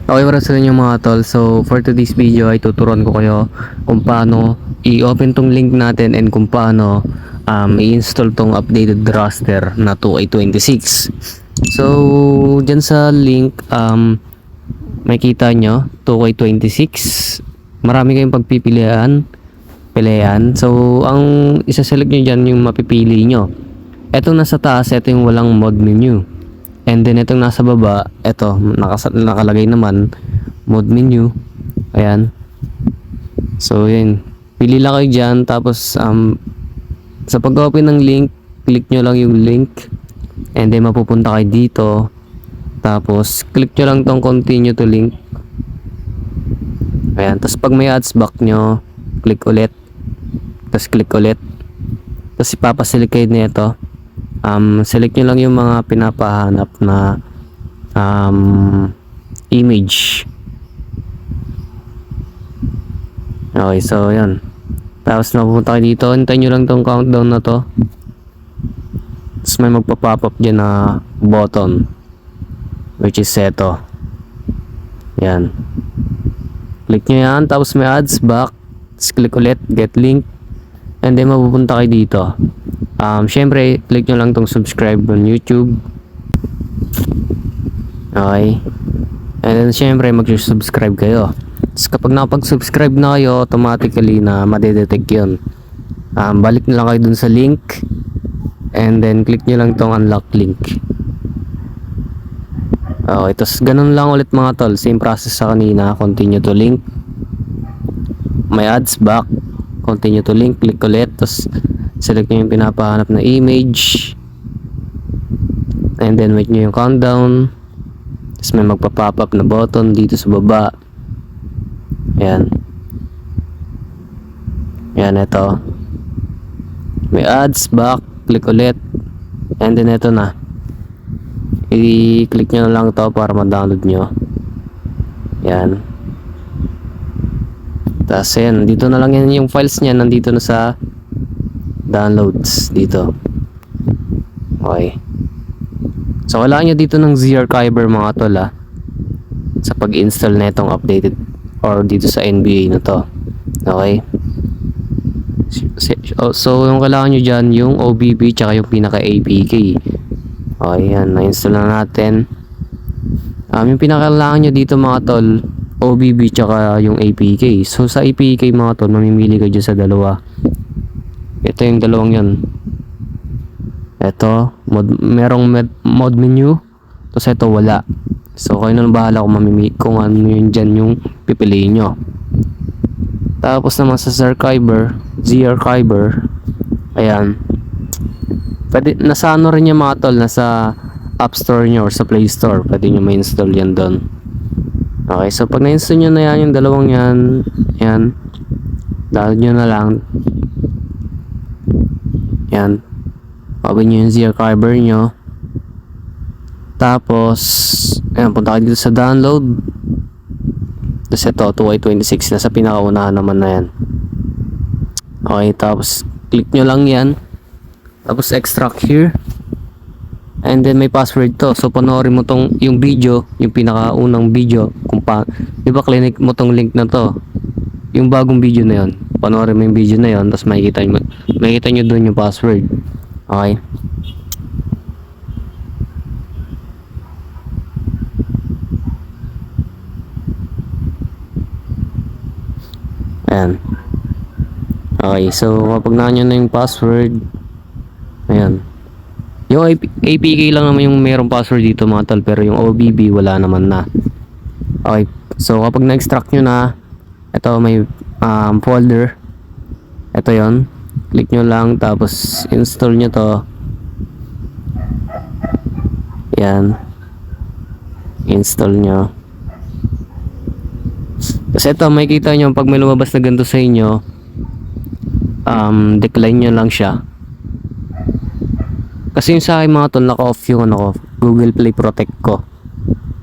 Okay para sa inyo mga tol. So for today's video ay tuturuan ko kayo kung paano i-open tong link natin and kung paano i-install tong updated raster na 2A26. So dyan sa link makita nyo 2K26. Marami kayong pilihan. So ang isa-select nyo dyan yung mapipili nyo. Etong nasa taas, ito yung walang mod menu. And then itong nasa baba, ito nakalagay naman mode menu. Ayan. So yun. Pili lang kayo dyan. Tapos sa pag-open ng link, click nyo lang yung link. And then mapupunta kayo dito. Tapos click nyo lang tong continue to link. Ayan. Tapos pag may ads back nyo, click ulit. Tapos click ulit. Tapos ipapaselect kayo nito. Select nyo lang yung mga pinapahanap na image. Okay, so yan. Tapos mapupunta kayo dito. Hintayin nyo lang tong countdown na to. Tapos may magpa-pop up dyan na button, which is ito. Yan. Click nyo yan. Tapos may ads back. Tapos click ulit. Get link. And then mapupunta kayo dito. Syempre, click nyo lang tong subscribe on YouTube. Okay. And then, syempre, mag-subscribe kayo. Tapos kapag nakapag-subscribe na kayo, automatically na madedetect yun. Balik na lang kayo dun sa link. And then, click nyo lang tong unlock link. Okay. Tapos, ganun lang ulit mga tol. Same process sa kanina. Continue to link. May ads back. Continue to link. Click ulit. Tapos, select nyo yung pinapahanap na image. And then wait nyo yung countdown. Tapos may magpa-pop up na button dito sa baba. Ayan. Ayan, ito. May ads back. Click ulit. And then ito na. I-click nyo lang to para ma-download nyo. Ayan. Tapos yan. Dito na lang yan yung files nya. Nandito na sa downloads dito. Okay. So kailangan nyo dito ng Z-Archiver mga tol sa pag-install na itong updated or dito sa NBA na to. Okay. So yung kailangan nyo dyan yung OBB tsaka yung pinaka-APK. Okay, yan. Na-install na natin. Yung pinaka-kailangan nyo dito mga tol, OBB tsaka yung APK. So sa APK mga tol, mamimili kayo dyan sa dalawa. Ito yung dalawang yun. Ito, merong mod menu. Tapos ito wala. So kayo na bahala kung ano yun dyan yung pipiliin nyo. Tapos naman sa Z-Archiver. Ayan. Pwede, nasa ano rin yung mga tol. Nasa App Store nyo or sa Play Store. Pwede nyo ma-install yan doon. Okay, so pag na-install nyo na yan, yung dalawang yan. Ayan. Download nyo na lang. Yan. Open nyo yung Z-Archiver nyo. Tapos, ayan, punta kayo dito sa download. Tapos ito, 2i26. Nasa pinakaunahan naman na yan. Okay, tapos, click nyo lang yan. Tapos, extract here. And then, may password to. So, panoorin mo tong, yung video, yung pinakaunang video. Kung di ba, click mo tong link na to. Yung bagong video na yon. Panoorin mo yung video na yon, tapos makikita nyo doon yung password. Okay. Ayan. Okay, so kapag nyo na yung password, ayan. Yung APK lang naman yung mayroong password dito mga tol, pero yung OBB wala naman na. Okay, so kapag na-extract nyo na, ito may folder. Ito yon. Click nyo lang tapos install nyo to. Yan. Install nyo. Kasi ito makikita nyo pag may lumabas na ganito sa inyo, decline nyo lang siya. Kasi yung sa akin mga tol, naka-off yung Google Play Protect ko.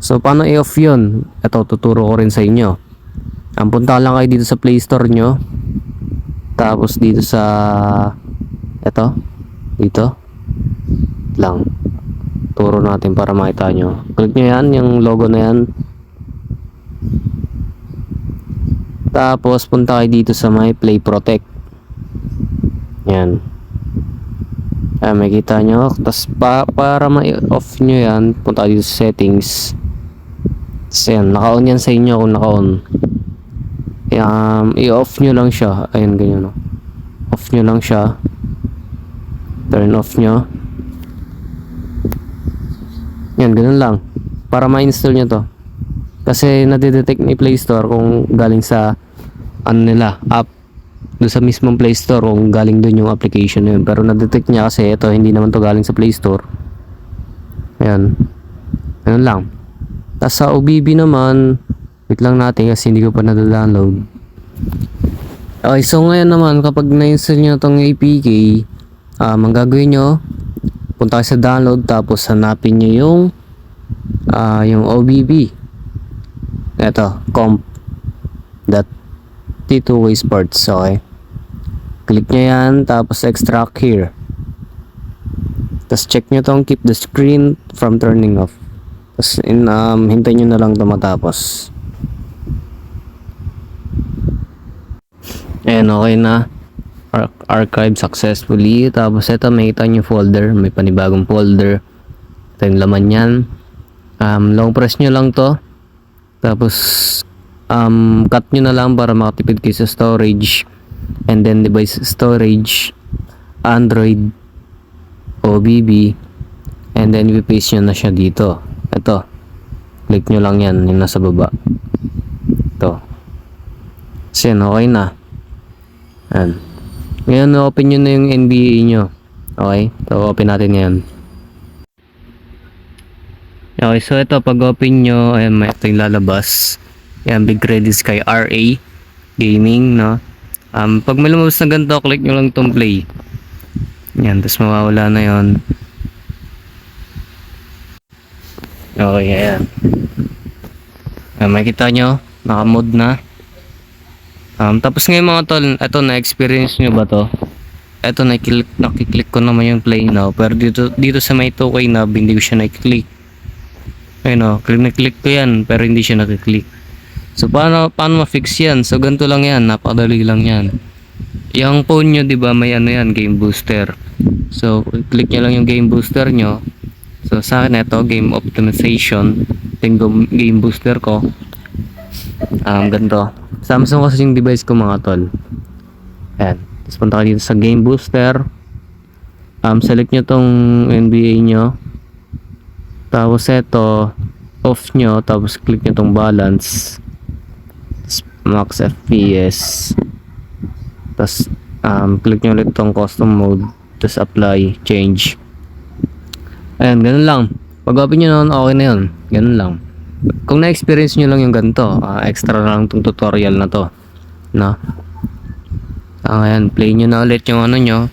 So paano i-off yun? Ito tuturo ko rin sa inyo. Punta lang kayo dito sa Play Store nyo. Tapos dito sa dito lang turo natin para makita nyo. Click nyo yan, yung logo na yan. Tapos punta kayo dito sa may Play Protect. Yan. Makikita nyo. Tapos para ma-off nyo yan, punta kayo dito sa settings. Tapos yan, naka-on yan sa inyo kung naka-on. I-off nyo lang siya. Ayan, ganyan, no? Off nyo lang siya. Turn off nyo. Yan, ganun lang. Para ma-install nyo to. Kasi nadidetect ni Play Store kung galing sa ano nila, app. Doon sa mismong Play Store kung galing doon yung application na yun. Pero nadetect niya kasi ito, hindi naman to galing sa Play Store. Ayan. Ganun lang. Tapos sa OBB naman, wait lang natin kasi hindi ko pa nadadownload. Okay, so ngayon naman kapag na-install nyo itong APK, ang gagawin nyo, punta kayo sa download tapos hanapin nyo yung OBB. Ito, comp.t2way sports. Okay. Click nyo yan, tapos extract here. Tapos check nyo tong keep the screen from turning off. Tapos hintay nyo na lang ito matapos. Ayan, okay na. Archive successfully. Tapos ito, makita nyo folder. May panibagong folder. Ito yung laman yan. Long press nyo lang to. Tapos cut nyo na lang para makatipid kayo sa storage. And then device storage, Android, OBB, and then i-paste nyo na siya dito. Ito, click nyo lang yan, yung nasa baba. Ito. So yan, okay na. Yan. Ngayon, open nyo na yung NBA nyo. Okay, so open natin ngayon. Okay, so ito, pag open nyo, ayan, may ito yung lalabas. Yan, Big Credit Sky RA Gaming, no? Pag may lumabas na ganito, click nyo lang itong play. Yan, tapos mawawala na yon. Okay, ayan. Makikita nyo, naka-mode na. Tapos ngayon mga tol, ito na-experience nyo ba to? Ito, nakiklik ko naman yung play now. Pero dito sa may 2K na, hindi ko siya nakiklik. Ayun o, click ko yan, pero hindi siya nakiklik. So paano ma-fix yan? So ganito lang yan, napakadali lang yan. Yung phone nyo, 'di ba, may ano yan, game booster. So click nyo lang yung game booster nyo. So sa akin ito, game optimization. Ito game booster ko. Ganito. Samsung kasi yung device ko mga tol. Ayan. Tapos punta ka dito sa game booster. Select nyo tong NBA nyo. Tapos ito, off nyo. Tapos click nyo tong balance. Max FPS. Tapos click nyo ulit tong custom mode. Tapos apply, change. Ayan, ganun lang. Pag open nyo naman, okay na yun. Ganun lang. Kung na-experience nyo lang yung ganito, extra na lang tong tutorial na to. No? Ayan, play nyo na ulit yung ano nyo.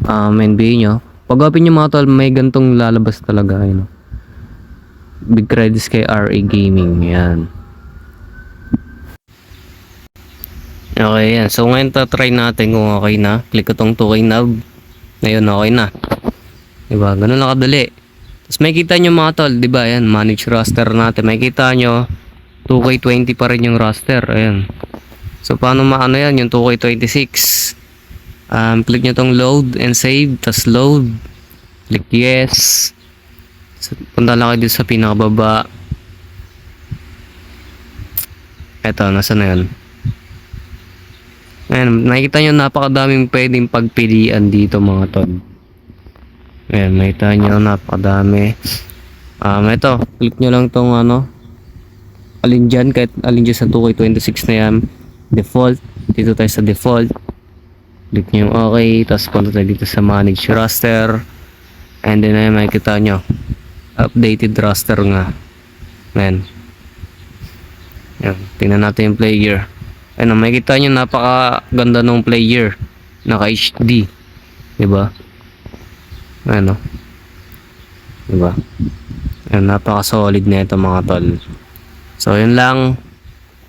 NBA nyo. Pag open nyo mga tol, may gantong lalabas talaga. Yun. Big Credit Sky RA Gaming. Yan. Okay, yan. So ngayon try natin kung okay na. Click ko tong 2K knob. Ngayon okay na. Diba? Ganun lang kadali. Tapos may kita nyo mga tol, diba? Yan, manage raster natin. May kita nyo 2K20 pa rin yung raster. Ayan. So paano maano yan? Yung 2K26. Click nyo tong load and save. Tapos load. Click yes. So, punta lang kayo dito sa pinakababa. Eto, nasa na yun? Ayan, nakikita nyo napakadaming pwedeng pagpilian dito mga tol. Ayan, nakita nyo napakadami. Ito, click nyo lang tong ano, alin dyan, kahit alin dyan sa 2K26 na yan. Default, dito tayo sa default. Click nyo yung okay, tapos punta tayo dito sa manage raster. And then ayan, makikita nyo, updated raster nga. Ayan. Ayan, tingnan natin yung player. Ayan, makikita nyo napakaganda ng player. Naka HD. Diba? Ano? Diba? Ayan, napaka-solid na ito mga tol. So, yun lang.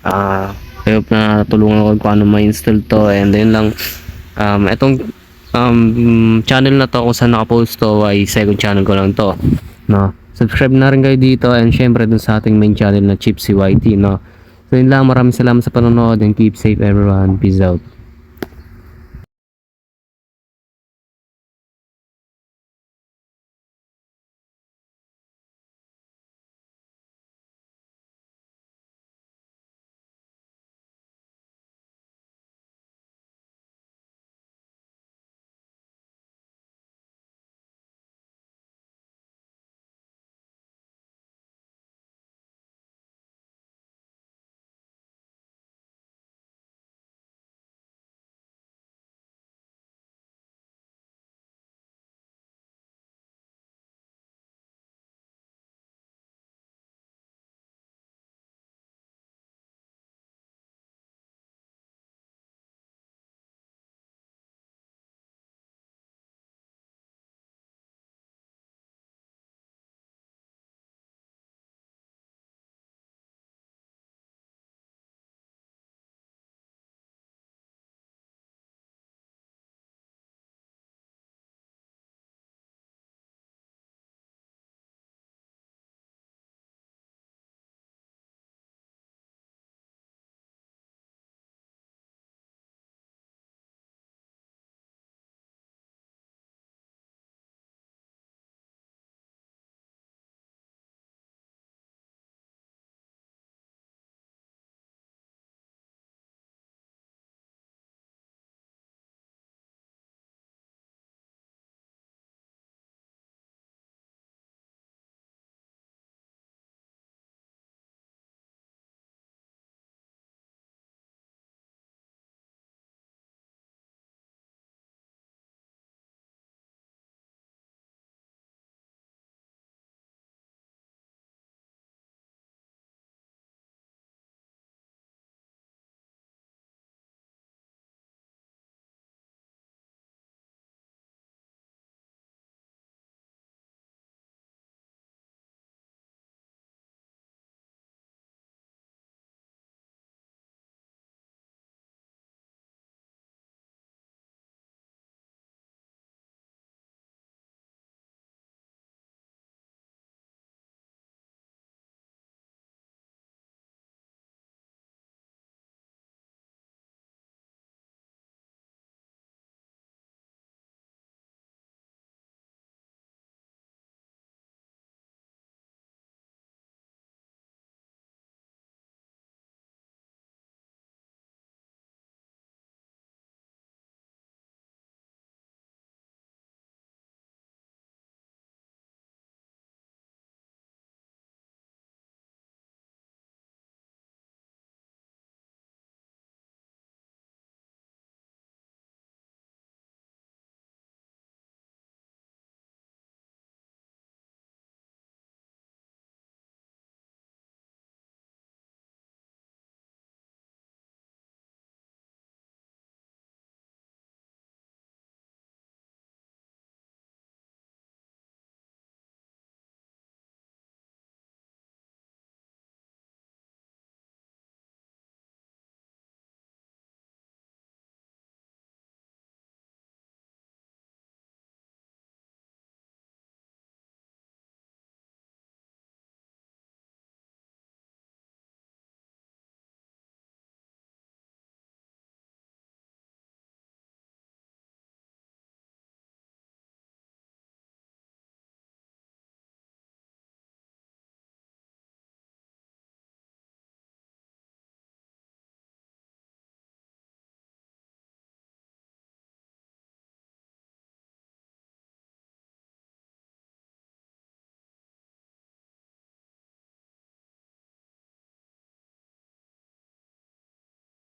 I hope na tulungan ako paano ma-install to. And then lang, itong channel na to kung saan nakapost to ay second channel ko lang to. No? Subscribe na rin kayo dito and syempre dun sa ating main channel na Chipsy YT, no? So yun lang, maraming salamat sa panonood and keep safe everyone. Peace out.